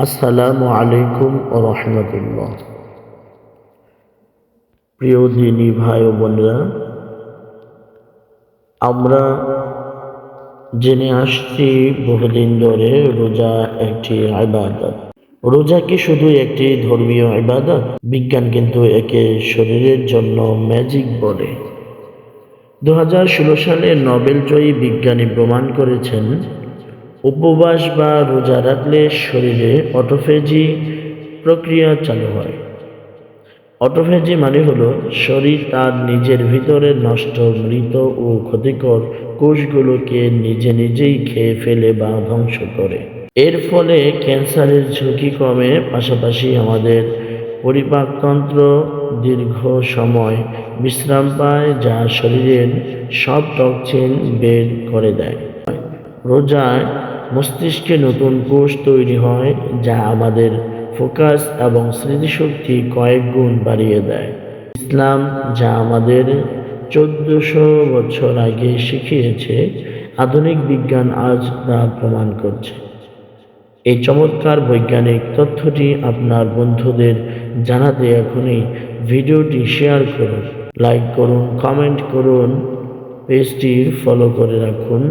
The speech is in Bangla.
আসসালামু আলাইকুম ও রহমতুল্লাহ। প্রিয় দিনী ভাই ও বোনেরা, আমরা জেনে আসছি বহুদিন ধরে রোজা একটি ইবাদত। রোজা কি শুধু একটি ধর্মীয় ইবাদত? বিজ্ঞান কিন্তু একে শরীরের জন্য ম্যাজিক বলে। 2016 সালে নোবেলজয়ী বিজ্ঞানী প্রমাণ করেছেন উপবাস বা রোজা রাখলে শরীরে অটোফেজি প্রক্রিয়া চালু হয়। অটোফেজি মানে হলো শরীর তার নিজের ভিতরে নষ্ট, মৃত ও ক্ষতিকর কোষগুলোকে নিজে নিজেই খেয়ে ফেলে বা ধ্বংস করে। এর ফলে ক্যান্সারের ঝুঁকি কমে, পাশাপাশি আমাদের পরিপাকতন্ত্র দীর্ঘ সময় বিশ্রাম পায়, যা শরীরের সব টক্সিন বের করে দেয়। রোজায় মস্তিষ্কে নতুন কোষ তৈরি হয়, যা আমাদের ফোকাস এবং স্মৃতিশক্তি কয়েক গুণ বাড়িয়ে দেয়। ইসলাম যা আমাদের 1400 বছর আগে শিখিয়েছে, আধুনিক বিজ্ঞান আজ তা প্রমাণ করছে। এই চমৎকার বৈজ্ঞানিক তথ্যটি আপনার বন্ধুদের জানাতে এখনই ভিডিওটি শেয়ার করুন, লাইক করুন, কমেন্ট করুন, পেজটি ফলো করে রাখুন।